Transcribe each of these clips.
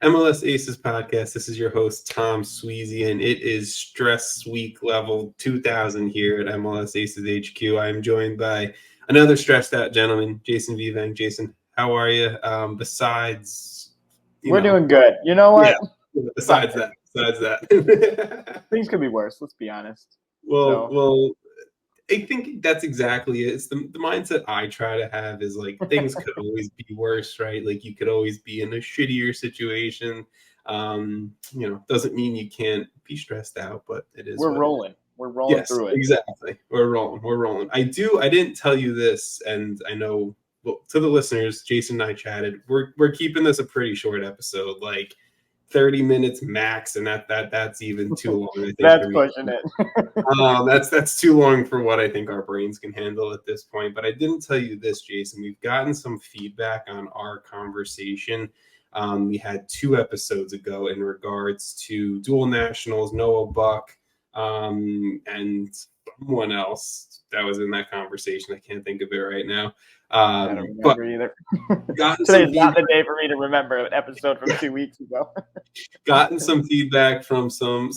MLS Aces Podcast. This is your host, Tom Sweezy, and it is stress week level 2000 here at MLS Aces HQ. I'm joined by another stressed out gentleman, Jason Vivang. Jason, how are you? We're doing good. You know what? Yeah, besides that. Things could be worse, let's be honest. Well, I think that's exactly it. It's the mindset I try to have is like things could always be worse, right? Like you could always be in a shittier situation. Doesn't mean you can't be stressed out, but it is. We're rolling. We're rolling through it. Exactly. We're rolling. I didn't tell you this, and I know to the listeners, Jason and I chatted. We're keeping this a pretty short episode, like 30 minutes max, and that's even too long. I think that's pushing it. That's too long for what I think our brains can handle at this point. But I didn't tell you this, Jason. We've gotten some feedback on our conversation we had 2 episodes ago in regards to dual nationals, Noah Buck, and someone else that was in that conversation. I can't think of it right now. I don't remember either. Today's not the day for me to remember an episode from 2 weeks ago. Gotten some feedback from some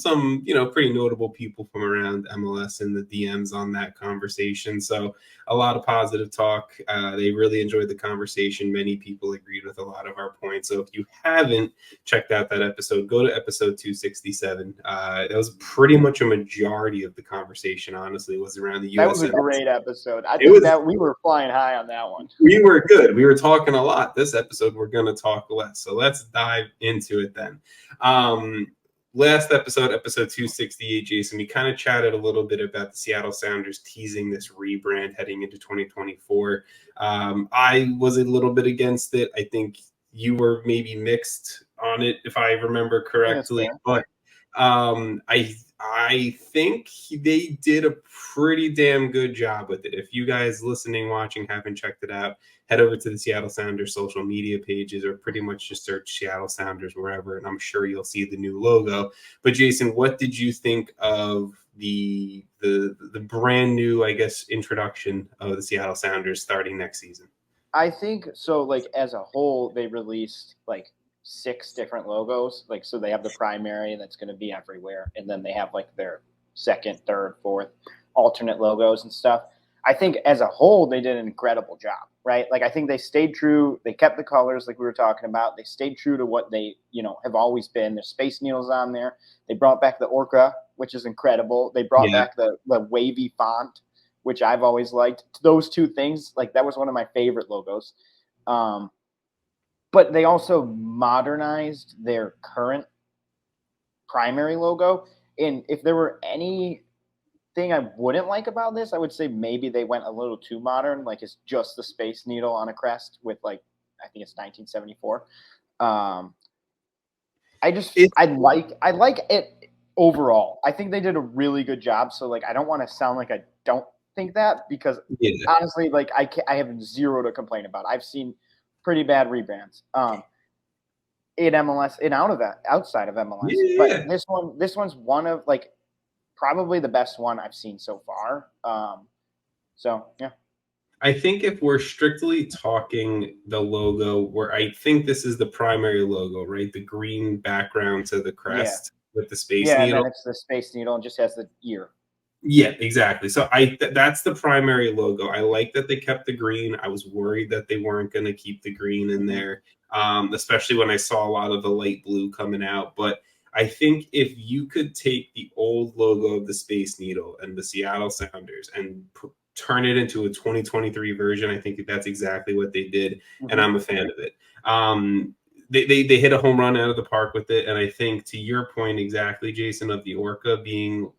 pretty notable people from around MLS in the DMs on that conversation. So a lot of positive talk. They really enjoyed the conversation. Many people agreed with a lot of our points. So if you haven't checked out that episode, go to episode 267. That was pretty much a majority of the conversation, honestly, was around the U.S. That was a great episode. I think that we were flying high on that one. We were good. We were talking a lot. This episode, we're going to talk less. So let's dive into it then. Last episode 268, Jason, we kind of chatted a little bit about the Seattle Sounders teasing this rebrand heading into 2024. I was a little bit against it. I think you were maybe mixed on it, if I remember correctly. But I think they did a pretty damn good job with it. If you guys listening, watching, haven't checked it out, head over to the Seattle Sounders social media pages or pretty much just search Seattle Sounders wherever, and I'm sure you'll see the new logo. But Jason, what did you think of the brand new, I guess, introduction of the Seattle Sounders starting next season? I think so. Like as a whole, they released like 6 different logos. Like, so they have the primary that's going to be everywhere. And then they have like their second, third, fourth alternate logos and stuff. I think as a whole, they did an incredible job, right? Like, I think they stayed true. They kept the colors like we were talking about. They stayed true to what they, have always been. There's Space Needles on there. They brought back the Orca, which is incredible. They brought back the wavy font, which I've always liked. Those 2 things, like that was one of my favorite logos. But they also modernized their current primary logo. And if there were anything I wouldn't like about this, I would say maybe they went a little too modern. Like it's just the Space Needle on a crest with I think it's 1974. I like it overall. I think they did a really good job. So I don't want to sound like I don't think that because honestly, I have zero to complain about. I've seen pretty bad rebrands in MLS and outside of MLS. But this one's one of probably the best one I've seen so far. I think if we're strictly talking the logo, where I think this is the primary logo, right? The green background to the crest with the Space Needle. Yeah, and then it's the Space Needle and just has the ear. Yeah, exactly. So that's the primary logo. I like that they kept the green. I was worried that they weren't going to keep the green in there, especially when I saw a lot of the light blue coming out. But I think if you could take the old logo of the Space Needle and the Seattle Sounders and turn it into a 2023 version, I think that's exactly what they did, and I'm a fan of it. They hit a home run out of the park with it, and I think to your point exactly, Jason, of the Orca being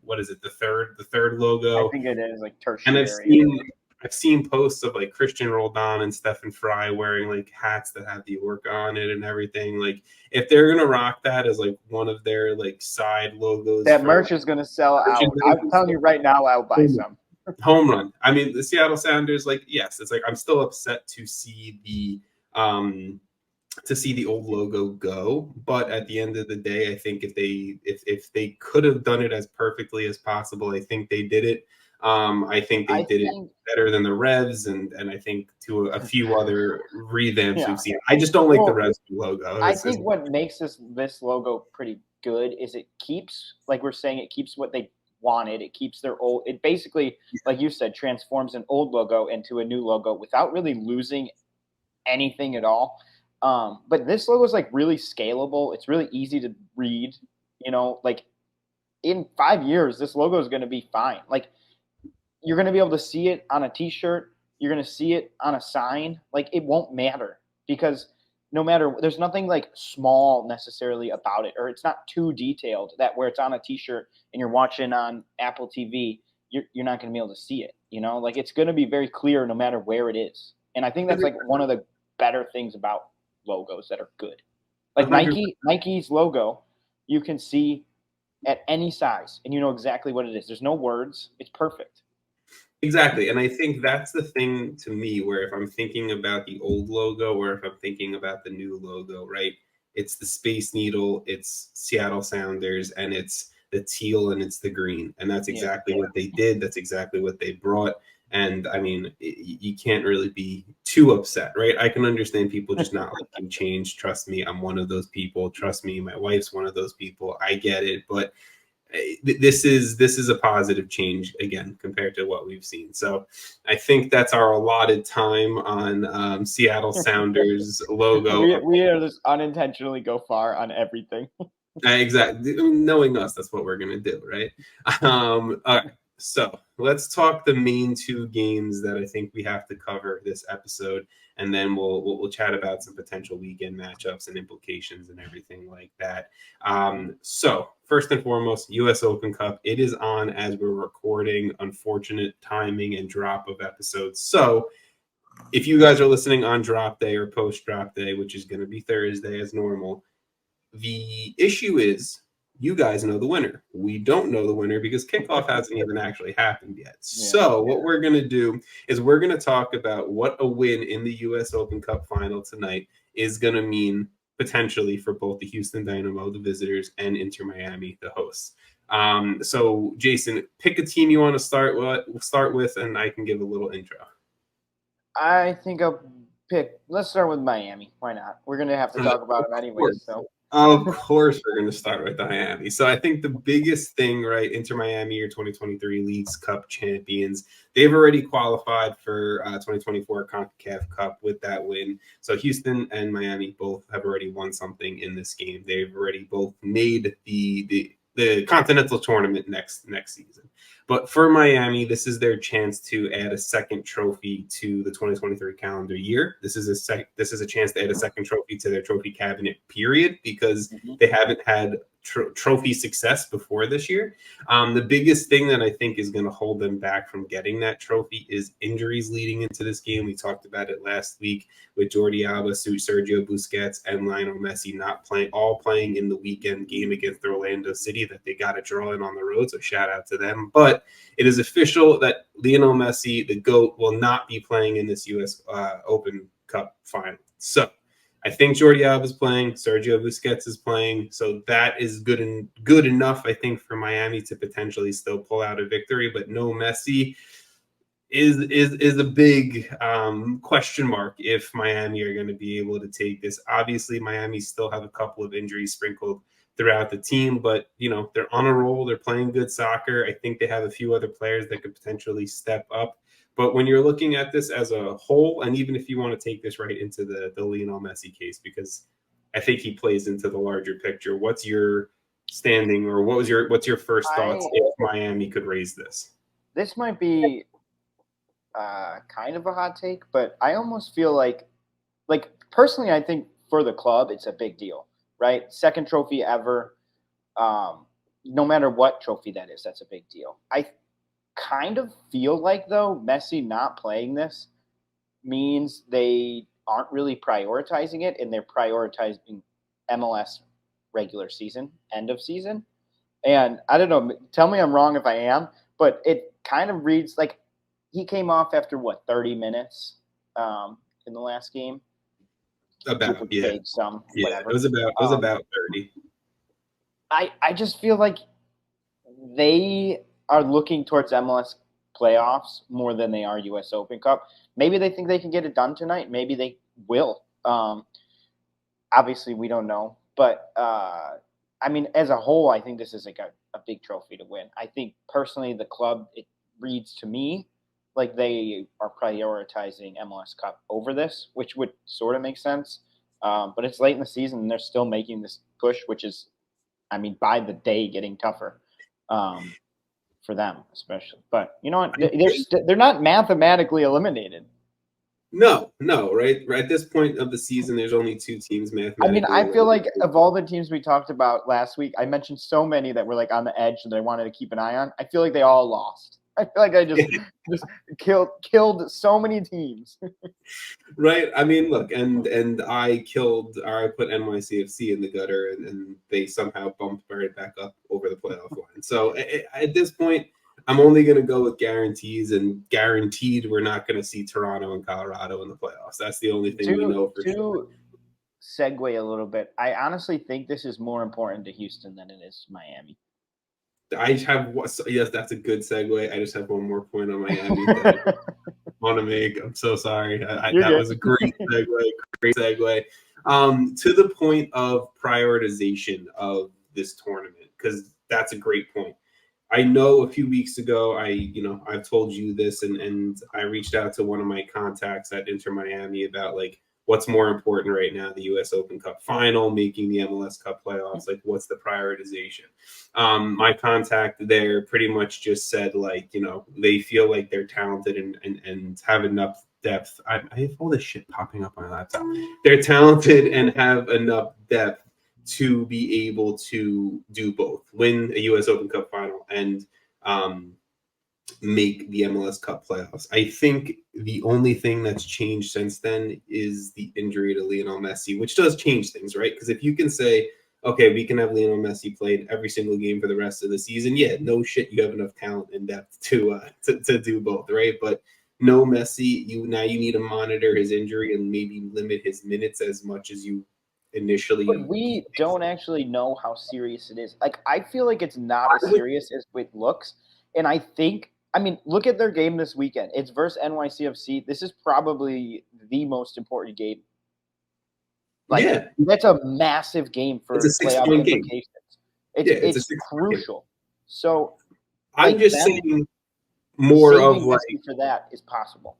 what is it, the third logo? I think it is tertiary. And I've seen posts of Christian Roldan and Stefan Fry wearing hats that have the Orca on it and everything. If they're gonna rock that as one of their side logos, that merch is gonna sell out. I'm telling you right now, I'll buy some. Home run. I mean, the Seattle Sounders, yes, it's I'm still upset to see the old logo go, but at the end of the day, I think if they could have done it as perfectly as possible, I think they did it. I think they did it better than the Revs, and I think to a few other revamps we've seen. I just don't like the Revs logo. I think what makes this logo pretty good is it keeps, like we're saying, it keeps what they wanted. It keeps their old. It basically, like you said, transforms an old logo into a new logo without really losing anything at all. But this logo is like really scalable. It's really easy to read. Like in 5 years, this logo is going to be fine. Like you're going to be able to see it on a T-shirt. You're going to see it on a sign. Like it won't matter because no matter, there's nothing like small necessarily about it, or it's not too detailed that where it's on a T-shirt and you're watching on Apple TV, you're not going to be able to see it. Like it's going to be very clear no matter where it is. And I think that's like one of the better things about logos that are good. Like Nike's logo, you can see at any size and you know exactly what it is. There's no words. It's perfect. Exactly. And I think that's the thing to me where if I'm thinking about the old logo or if I'm thinking about the new logo, right? It's the Space Needle, it's Seattle Sounders, and it's the teal and it's the green. And that's exactly what they did. That's exactly what they brought. And I mean, you can't really be too upset, right? I can understand people just not liking change. Trust me, I'm one of those people. Trust me, my wife's one of those people. I get it. But this is a positive change again compared to what we've seen. So I think that's our allotted time on Seattle Sounders logo. We just unintentionally go far on everything. Exactly. Knowing us, that's what we're gonna do, right? All right. So let's talk the main two games that I think we have to cover this episode, and then we'll chat about some potential weekend matchups and implications and everything like that. So first and foremost, US Open Cup. It is on as we're recording. Unfortunate timing and drop of episodes. So if you guys are listening on drop day or post drop day, which is going to be Thursday as normal, the issue is you guys know the winner. We don't know the winner because kickoff hasn't even actually happened yet. So what we're going to do is we're going to talk about what a win in the US Open Cup final tonight is going to mean potentially for both the Houston Dynamo, the visitors, and Inter Miami, the hosts. So Jason, pick a team you want to start with, and I can give a little intro. I think let's start with Miami. Why not? We're going to have to talk about them anyway. So. Of course, we're going to start with Miami. So I think the biggest thing, right, Inter Miami are 2023 Leagues Cup champions. They've already qualified for 2024 CONCACAF Cup with that win. So Houston and Miami both have already won something in this game. They've already both made the Continental Tournament next season. But for Miami, this is their chance to add a second trophy to the 2023 calendar year. This is a chance to add a second trophy to their trophy cabinet, period, because they haven't had trophy success before this year. The biggest thing that I think is going to hold them back from getting that trophy is injuries leading into this game. We talked about it last week with Jordi Alba, Sergio Busquets, and Lionel Messi not playing in the weekend game against Orlando City that they got a draw in on the road. So shout out to them. But it is official that Lionel Messi, the GOAT, will not be playing in this U.S. Open Cup final. So I think Jordi Alba is playing, Sergio Busquets is playing, so that is good enough, I think, for Miami to potentially still pull out a victory. But no Messi is a big question mark if Miami are going to be able to take this. Obviously, Miami still have a couple of injuries sprinkled throughout the team, but they're on a roll. They're playing good soccer. I think they have a few other players that could potentially step up. But when you're looking at this as a whole, and even if you want to take this right into the Lionel Messi case, because I think he plays into the larger picture, what's your standing, or what's your first thoughts if Miami could raise this? This might be kind of a hot take, but I almost feel like personally, I think for the club, it's a big deal, right? Second trophy ever. No matter what trophy that is, that's a big deal. I kind of feel like, though, Messi not playing this means they aren't really prioritizing it, and they're prioritizing MLS regular season, end of season. And I don't know, tell me I'm wrong if I am, but it kind of reads like he came off after 30 minutes in the last game. Whatever. It was about 30. I just feel like they are looking towards MLS playoffs more than they are U.S. Open Cup. Maybe they think they can get it done tonight. Maybe they will. Obviously, we don't know. But, I mean, as a whole, I think this is like a big trophy to win. I think, personally, the club, it reads to me like they are prioritizing MLS Cup over this, which would sort of make sense. But it's late in the season, and they're still making this push, which is, I mean, by the day getting tougher for them, especially. But you know what? They're not mathematically eliminated. No, right? At this point of the season, there's only 2 teams mathematically. I mean, I feel like of all the teams we talked about last week, I mentioned so many that were like on the edge that I wanted to keep an eye on. I feel like they all lost. I feel like I just killed so many teams. Right. I mean, look, and I put NYCFC in the gutter, and they somehow bumped right back up over the playoff line. So at this point, I'm only going to go with guarantees, and guaranteed we're not going to see Toronto and Colorado in the playoffs. That's the only thing we know for sure. Segue a little bit, I honestly think this is more important to Houston than it is to Miami. Yes, that's a good segue. I just have one more point on Miami that I want to make. I'm so sorry. That was a great segue. To the point of prioritization of this tournament, because that's a great point. I know a few weeks ago, I've told you this, and I reached out to one of my contacts at Inter Miami about like what's more important right now, the U.S. Open Cup final, making the MLS Cup playoffs, like what's the prioritization? My contact there pretty much just said like, they feel like they're talented and have enough depth. I have all this shit popping up on my laptop. They're talented and have enough depth to be able to do both, win a U.S. Open Cup final and make the MLS Cup playoffs. I think the only thing that's changed since then is the injury to Lionel Messi, which does change things, right? Because if you can say, okay, we can have Lionel Messi played every single game for the rest of the season, yeah, no shit, you have enough talent and depth to do both, right? But no Messi, you need to monitor his injury and maybe limit his minutes as much as you initially. But we don't actually know how serious it is. Like, I feel like it's not as serious as it looks. And I think, I mean, look at their game this weekend. It's versus NYCFC. This is probably the most important game. Like, yeah. That's a massive game for playoff implications. It's crucial. So I'm just saying more of like for that is possible.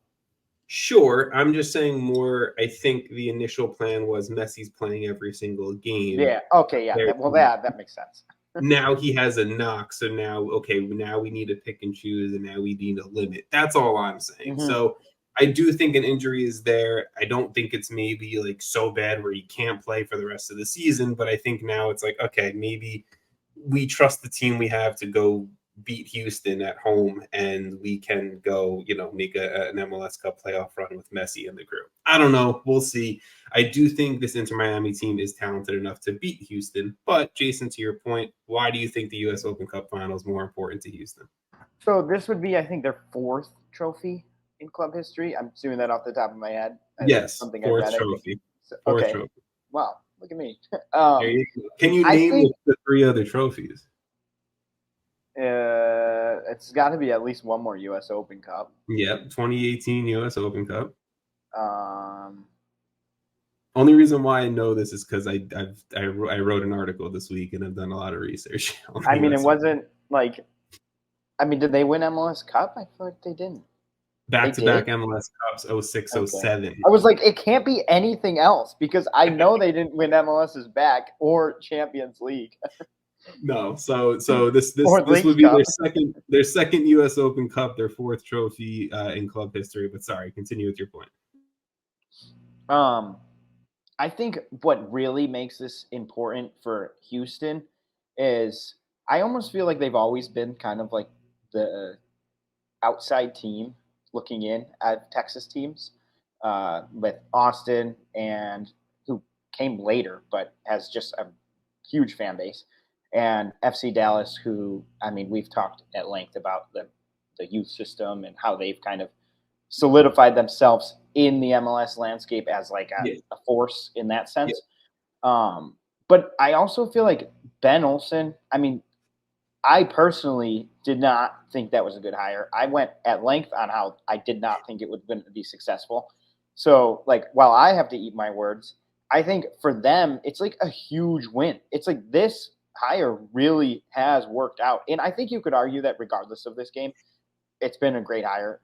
Sure, I'm just saying more. I think the initial plan was Messi's playing every single game. Yeah. Okay. Yeah. That makes sense. Now he has a knock, so now we need to pick and choose, and now we need a limit. That's all I'm saying. Mm-hmm. So I do think an injury is there. I don't think it's maybe like so bad where he can't play for the rest of the season, but I think now it's like, okay, maybe we trust the team we have to go beat Houston at home, and we can go, make an MLS Cup playoff run with Messi and the group. I don't know. We'll see. I do think this Inter Miami team is talented enough to beat Houston. But Jason, to your point, why do you think the U.S. Open Cup final is more important to Houston? So this would be, I think, their 4th trophy in club history. I'm doing that off the top of my head. Yes, 4th trophy. Fourth trophy. Wow, look at me. There you go. Can you name the 3 other trophies? It's got to be at least one more U.S. Open Cup. Yep, 2018 U.S. Open Cup. Only reason why I know this is because I wrote an article this week and I've done a lot of research. I mean, it wasn't like. I mean, did they win MLS Cup? I feel like they didn't. Back-to-back MLS Cups, 06, okay. 07. I was like, it can't be anything else because I know they didn't win MLS's back or Champions League. No, so this would be their second U.S. Open Cup, their 4th trophy in club history. But sorry, continue with your point. I think what really makes this important for Houston is I almost feel like they've always been kind of like the outside team looking in at Texas teams with Austin, and who came later but has just a huge fan base. And FC Dallas, who, I mean, we've talked at length about the youth system and how they've kind of solidified themselves in the MLS landscape as like a force in that sense. Yeah. But I also feel like Ben Olsen, I mean, I personally did not think that was a good hire. I went at length on how I did not think it was going to be successful. So, like, while I have to eat my words, I think for them, it's like a huge win. It's like this hire really has worked out. And I think you could argue that regardless of this game, it's been a great hire.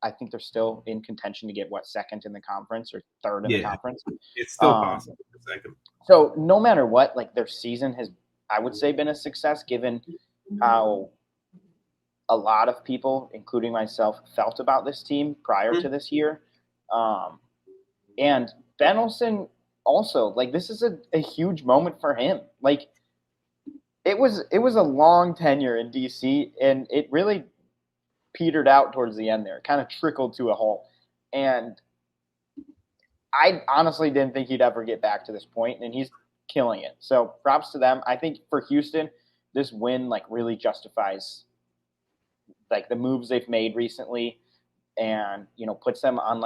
I think they're still in contention to get second in the conference or third in the conference. It's still possible for second. So no matter what, like their season has, I would say, been a success given how a lot of people, including myself, felt about this team prior to this year. And Ben Olsen also, like, this is a huge moment for him. Like, it was a long tenure in DC, and it really petered out towards the end there. It kind of trickled to a halt. And I honestly didn't think he'd ever get back to this point, and he's killing it. So props to them. I think for Houston, this win like really justifies like the moves they've made recently, and puts them in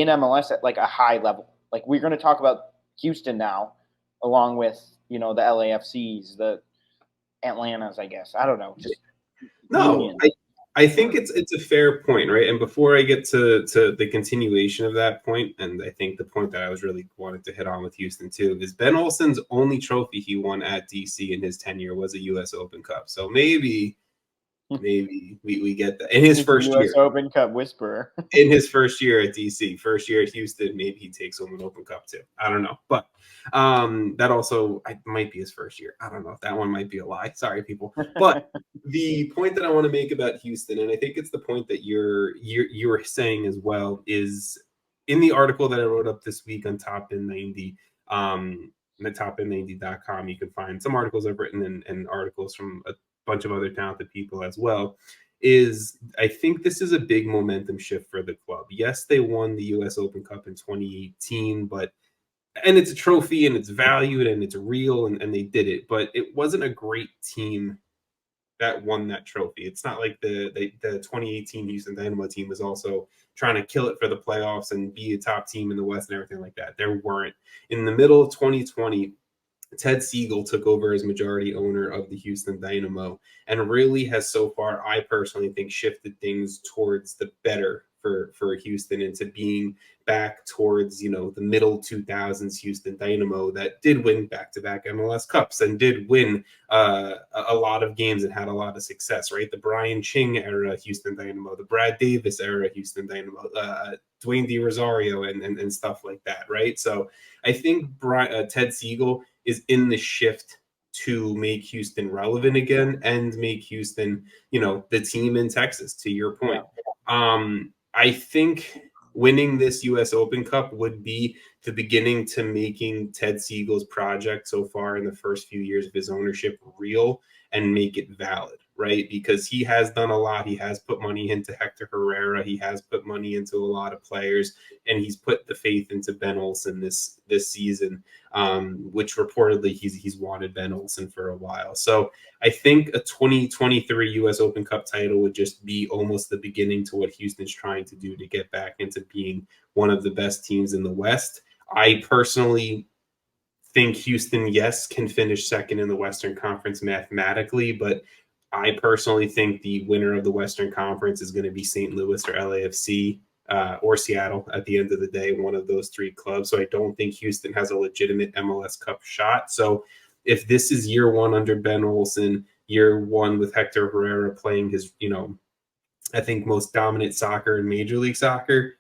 MLS at like a high level. Like we're going to talk about Houston now, along with the LAFCs, the Atlantas, I guess. I don't know. Just no, I think it's a fair point, right? And before I get to the continuation of that point, and I think the point that I was really wanted to hit on with Houston too, is Ben Olsen's only trophy he won at DC in his tenure was a U.S. Open Cup. So maybe we get that in his first US year. Open Cup whisperer. In his first year at DC, first year at Houston, maybe he takes home an Open Cup too. I don't know, but that also might be his first year. I don't know. That one might be a lie. Sorry, people. But the point that I want to make about Houston, and I think it's the point that you were saying as well, is in the article that I wrote up this week on Top in 90, the topin90.com. You can find some articles I've written and articles from a bunch of other talented people as well. Is I think this is a big momentum shift for the club. Yes, they won the U.S. Open Cup in 2018, and it's a trophy and it's valued and it's real and they did it, but it wasn't a great team that won that trophy. It's not like the 2018 Houston Dynamo team was also trying to kill it for the playoffs and be a top team in the West and everything like that. There weren't. In the middle of 2020, Ted Siegel took over as majority owner of the Houston Dynamo and really has so far, I personally think, shifted things towards the better for Houston into being back towards, the middle 2000s Houston Dynamo that did win back-to-back MLS Cups and did win a lot of games and had a lot of success, right? The Brian Ching era Houston Dynamo, the Brad Davis era Houston Dynamo, Dwayne De Rosario and stuff like that, right? So I think Ted Siegel is in the shift to make Houston relevant again and make Houston, the team in Texas, to your point. I think winning this U.S. Open Cup would be the beginning to making Ted Siegel's project so far in the first few years of his ownership real and make it valid, right? Because he has done a lot. He has put money into Hector Herrera. He has put money into a lot of players, and he's put the faith into Ben Olsen this season, which reportedly he's wanted Ben Olsen for a while. So I think a 2023 U.S. Open Cup title would just be almost the beginning to what Houston's trying to do to get back into being one of the best teams in the West. I personally think Houston, yes, can finish second in the Western Conference mathematically, but I personally think the winner of the Western Conference is going to be St. Louis or LAFC or Seattle at the end of the day, one of those three clubs. So I don't think Houston has a legitimate MLS Cup shot. So if this is year one under Ben Olsen, year one with Hector Herrera playing his, I think most dominant soccer in Major League Soccer,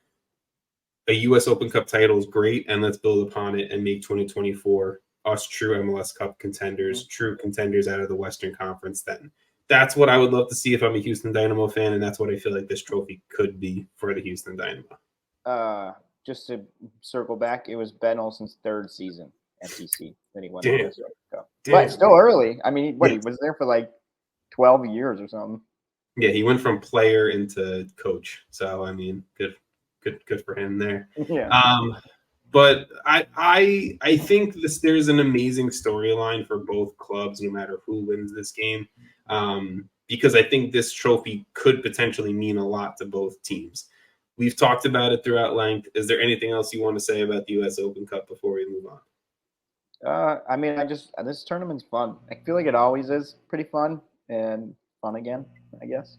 a U.S. Open Cup title is great, and let's build upon it and make 2024 us true MLS Cup contenders, true contenders out of the Western Conference then. That's what I would love to see if I'm a Houston Dynamo fan, and that's what I feel like this trophy could be for the Houston Dynamo. Just to circle back, it was Ben Olsen's third season at DC that he won the US Open Cup. But still early. I mean, he was there for like 12 years or something. Yeah, he went from player into coach. So, I mean, good for him there. Yeah. But I think there's an amazing storyline for both clubs, no matter who wins this game, because I think this trophy could potentially mean a lot to both teams. We've talked about it throughout length. Is there anything else you want to say about the U.S. Open Cup before we move on? I mean, this tournament's fun. I feel like it always is pretty fun and fun again, I guess.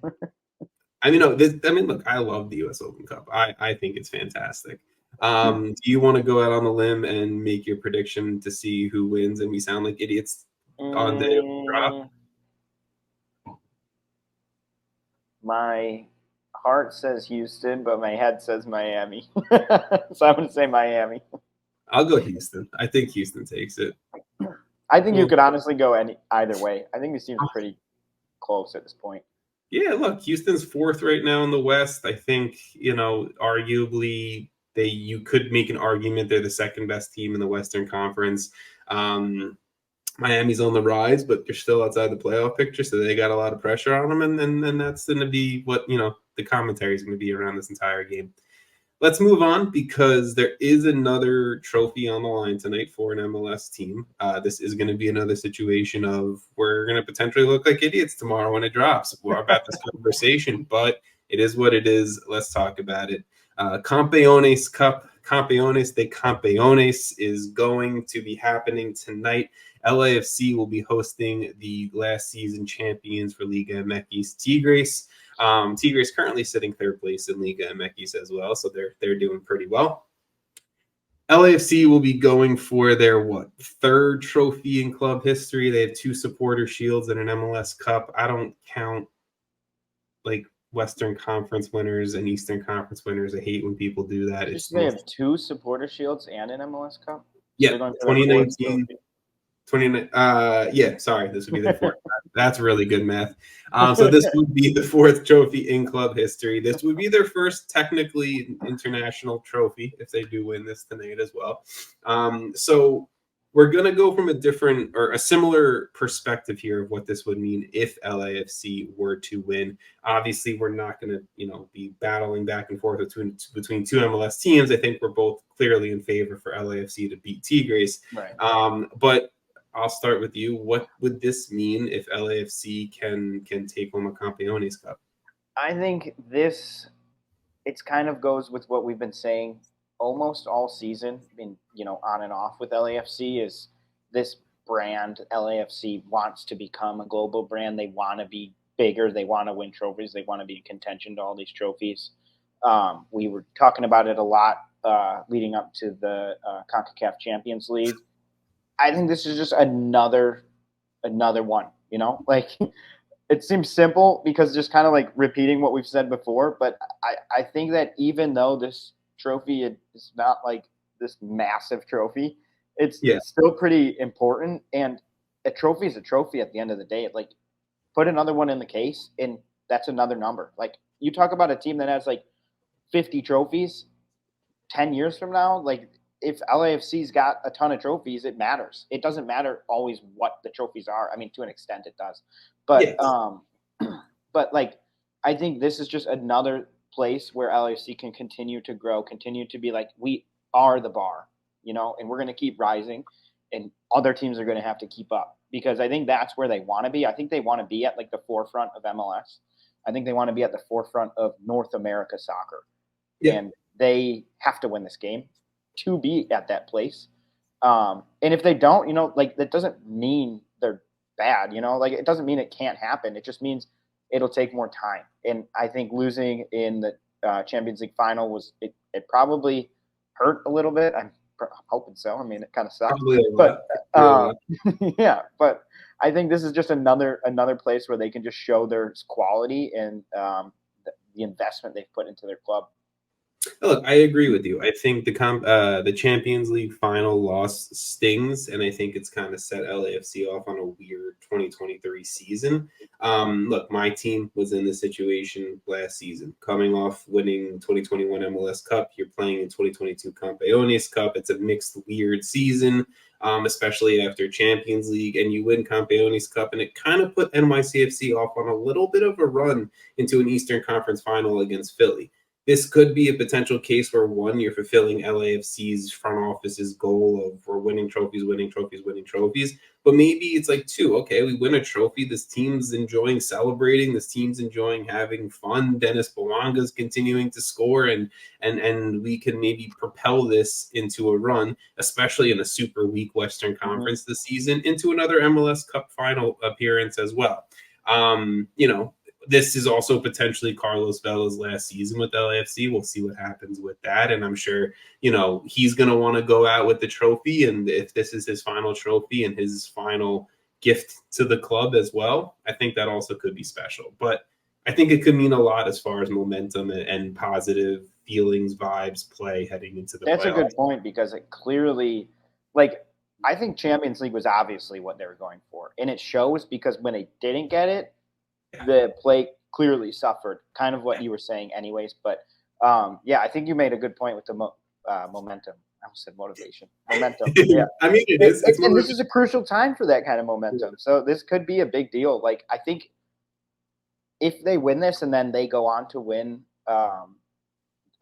I mean, no, look, I love the U.S. Open Cup. I think it's fantastic. Do you want to go out on the limb and make your prediction to see who wins, and we sound like idiots on the drop? My heart says Houston, but my head says Miami. So I'm going to say Miami. I'll go Houston. I think Houston takes it. I think you could honestly go either way. I think these teams are pretty close at this point. Yeah, look, Houston's fourth right now in the West. I think, arguably you could make an argument they're the second best team in the Western Conference. Miami's on the rise, but they're still outside the playoff picture, so they got a lot of pressure on them, and that's going to be what, the commentary is going to be around this entire game. Let's move on because there is another trophy on the line tonight for an MLS team. This is going to be another situation of we're going to potentially look like idiots tomorrow when it drops. We're about this conversation, but it is what it is. Let's talk about it. Campeones Cup, Campeones de Campeones is going to be happening tonight. LAFC will be hosting the last season champions for Liga MX Tigres. Tigres currently sitting third place in Liga MX as well, so they're doing pretty well. LAFC will be going for their third trophy in club history. They have 2 supporter shields and an MLS Cup. I don't count like Western Conference winners and Eastern Conference winners. I hate when people do that. They have 2 supporter shields and an MLS Cup. Yeah, 2019. 29. Sorry, this would be their fourth. That's really good math. So this would be the 4th trophy in club history. This would be their first technically international trophy if they do win this tonight as well. So we're gonna go from a similar perspective here of what this would mean if LAFC were to win. Obviously, we're not gonna be battling back and forth between 2 MLS teams. I think we're both clearly in favor for LAFC to beat Tigres. Right. But I'll start with you. What would this mean if LAFC can take home a Campeones Cup? I think it kind of goes with what we've been saying almost all season, on and off with LAFC, is this brand. LAFC wants to become a global brand. They want to be bigger. They want to win trophies. They want to be in contention to all these trophies. We were talking about it a lot leading up to the CONCACAF Champions League. I think this is just another one, it seems simple because just kind of like repeating what we've said before. But I think that even though this trophy is not like this massive trophy, it's still pretty important. And a trophy is a trophy at the end of the day. Like, put another one in the case and that's another number. Like, you talk about a team that has like 50 trophies 10 years from now, like, if LAFC's got a ton of trophies, it matters. It doesn't matter always what the trophies are. I mean, to an extent it does. But yes. But like, I think this is just another place where LAFC can continue to grow, continue to be like, we are the bar, and we're going to keep rising, and other teams are going to have to keep up, because I think that's where they want to be. I think they want to be at like the forefront of MLS. I think they want to be at the forefront of North America soccer. Yeah. And they have to win this game to be at that place. And if they don't, that doesn't mean they're bad, it doesn't mean it can't happen. It just means it'll take more time. And I think losing in the Champions League final it probably hurt a little bit. I'm hoping so. I mean, it kind of sucks, but yeah, but I think this is just another place where they can just show their quality and the investment they've put into their club. Look, I agree with you. I think the Champions League final loss stings, and I think it's kind of set LAFC off on a weird 2023 season. Look, my team was in this situation last season, coming off winning 2021 MLS Cup. You're playing in 2022 Campeones Cup. It's a mixed, weird season, especially after Champions League, and you win Campeones Cup, and it kind of put NYCFC off on a little bit of a run into an Eastern Conference final against Philly. this could be a potential case where, one, you're fulfilling LAFC's front office's goal of we're winning trophies, winning trophies, winning trophies. But maybe it's like, two, okay, we win a trophy. This team's enjoying celebrating. This team's enjoying having fun. Dennis Bouanga's continuing to score, and we can maybe propel this into a run, especially in a super weak Western Conference this season, into another MLS Cup final appearance as well. This is also potentially Carlos Vela's last season with LAFC. We'll see what happens with that. And I'm sure, he's going to want to go out with the trophy. And if this is his final trophy and his final gift to the club as well, I think that also could be special. But I think it could mean a lot as far as momentum and positive feelings, vibes, play heading into the playoffs. That's a good point, because it clearly, I think Champions League was obviously what they were going for. And it shows, because when they didn't get it, the play clearly suffered, kind of what you were saying anyways. But, I think you made a good point with the momentum. I almost said motivation. Momentum. Yeah. I mean, it is. And this is a crucial time for that kind of momentum. So this could be a big deal. I think if they win this and then they go on to win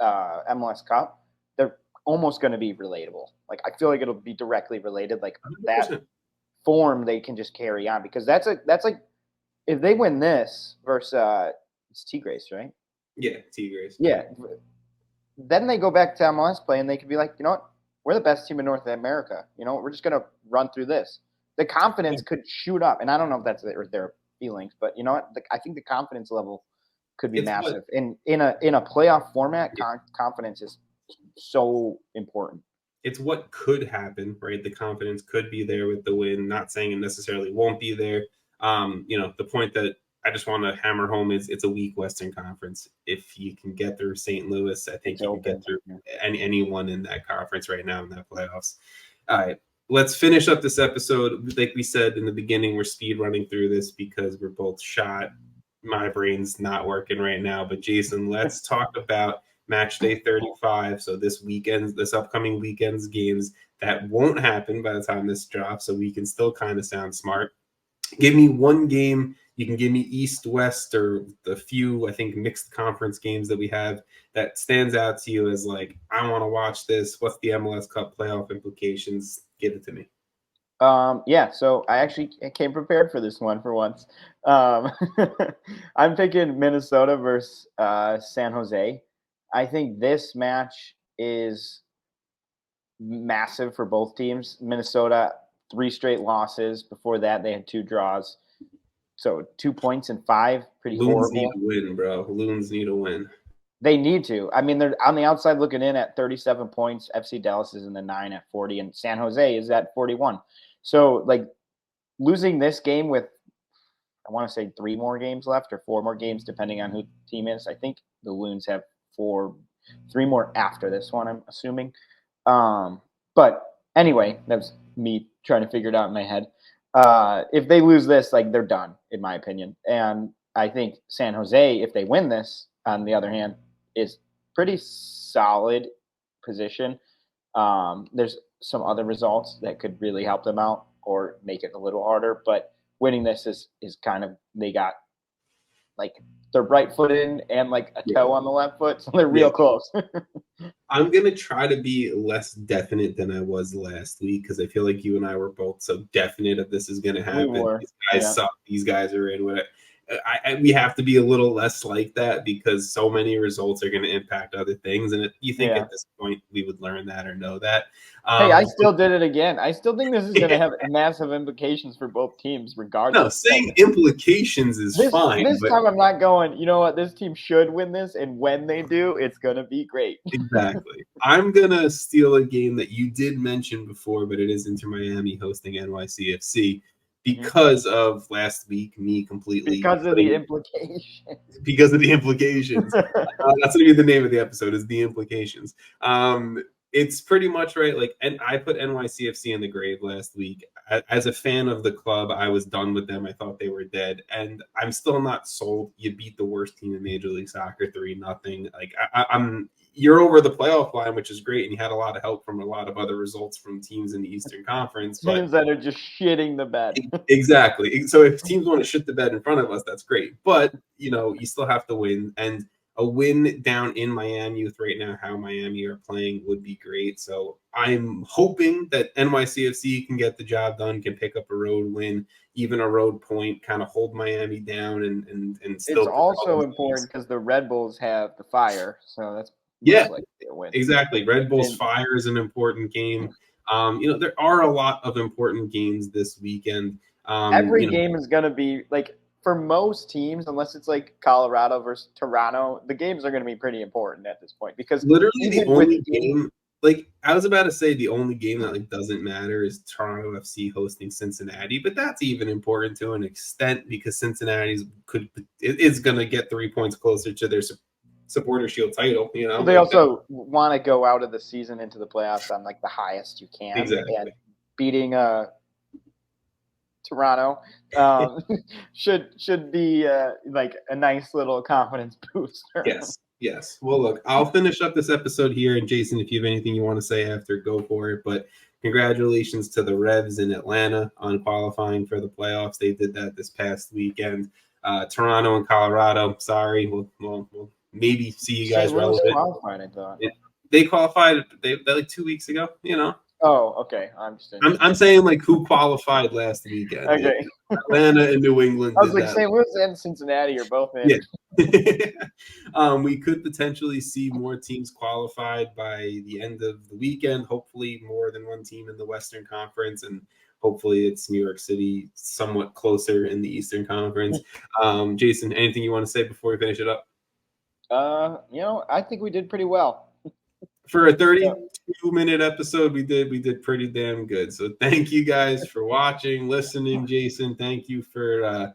MLS Cup, they're almost going to be relatable. I feel like it'll be directly related. 100%. That form they can just carry on, because that's if they win this versus it's Tigres, right? Yeah, Tigres. Yeah. Then they go back to MLS play and they could be like, you know what? We're the best team in North America. We're just going to run through this. The confidence could shoot up. And I don't know if that's their feelings, but you know what? I think the confidence level could be massive. And in a playoff format, confidence is so important. It's what could happen, right? The confidence could be there with the win. Not saying it necessarily won't be there. The point that I just want to hammer home is it's a weak Western Conference. If you can get through St. Louis, I think you can get through anyone in that conference right now in that playoffs. All right, let's finish up this episode. Like we said in the beginning, we're speed running through this because we're both shot. My brain's not working right now. But Jason, let's talk about Matchday 35. So this upcoming weekend's games that won't happen by the time this drops, so we can still kind of sound smart. Give me one game. You can give me East, West, or the few, I think, mixed conference games that we have that stands out to you as I want to watch this. What's the MLS Cup playoff implications? Give it to me. So I came prepared for this one for once. I'm picking Minnesota versus San Jose. I think this match is massive for both teams. Minnesota, 3 straight losses. Before that, they had 2 draws. So 2 points in 5, pretty Loons horrible. Need to win, bro. Loons need to win. They need to. I mean, they're on the outside looking in at 37 points. FC Dallas is in the 9 at 40, and San Jose is at 41. So, losing this game with, I want to say 3 more games left or 4 more games, depending on who the team is. I think the Loons have 3 more after this one, I'm assuming. But anyway, that's me trying to figure it out in my head. If they lose this, they're done, in my opinion. And I think San Jose, if they win this, on the other hand, is pretty solid position. There's some other results that could really help them out or make it a little harder, but winning this is kind of, they got their right foot in and a toe on the left foot, so they're real close. I'm going to try to be less definite than I was last week, because I feel like you and I were both so definite that this is going to happen. These guys suck. These guys are in with it. We have to be a little less like that, because so many results are going to impact other things. And you think at this point we would learn that or know that. Hey, I still did it again. I still think this is going to have massive implications for both teams, regardless. No, saying implications is fine. This time I'm not going, you know what, this team should win this, and when they do, it's going to be great. Exactly. I'm going to steal a game that you did mention before, but it is Inter Miami hosting NYCFC. Because of last week, me completely. Because of the implications. Because of the implications. That's going to be the name of the episode, is The Implications. It's pretty much right. And I put NYCFC in the grave last week. As a fan of the club, I was done with them. I thought they were dead. And I'm still not sold. You beat the worst team in Major League Soccer 3-0. You're over the playoff line, which is great, and you had a lot of help from a lot of other results from teams in the Eastern Conference. Teams that are just shitting the bed. Exactly. So if teams want to shit the bed in front of us, that's great. But, you still have to win. And, a win down in Miami with right now how Miami are playing would be great. So I'm hoping that NYCFC can get the job done, can pick up a road win, even a road point, kind of hold Miami down and still. It's also important because the Red Bulls have the Fire, so that's likely a win. Exactly. Red Bulls Fire is an important game. There are a lot of important games this weekend. Every game is going to be like, for most teams, unless it's like Colorado versus Toronto, the games are going to be pretty important at this point because literally the only game, like I was about to say, the only game that like doesn't matter is Toronto FC hosting Cincinnati, but that's even important to an extent because Cincinnati's is going to get 3 points closer to their Supporter Shield title. Well, they also want to go out of the season into the playoffs on like the highest you can. Exactly. And beating Toronto should be like a nice little confidence booster. Yes. Well, look, I'll finish up this episode here, and Jason, if you have anything you want to say after, go for it. But congratulations to the Revs in Atlanta on qualifying for the playoffs. They did that this past weekend. Toronto and Colorado, sorry, we'll maybe see you guys relevant. Qualified, I thought. They qualified like 2 weeks ago, Oh, okay. I'm saying like who qualified last weekend. Okay. Atlanta and New England. I was like, St. Louis and Cincinnati are both in. Yeah. We could potentially see more teams qualified by the end of the weekend. Hopefully more than one team in the Western Conference, and hopefully it's New York City somewhat closer in the Eastern Conference. Jason, anything you want to say before we finish it up? I think we did pretty well. For a 32-minute episode, we did pretty damn good. So thank you guys for watching, listening. Jason, thank you for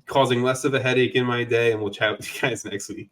causing less of a headache in my day, and we'll chat with you guys next week.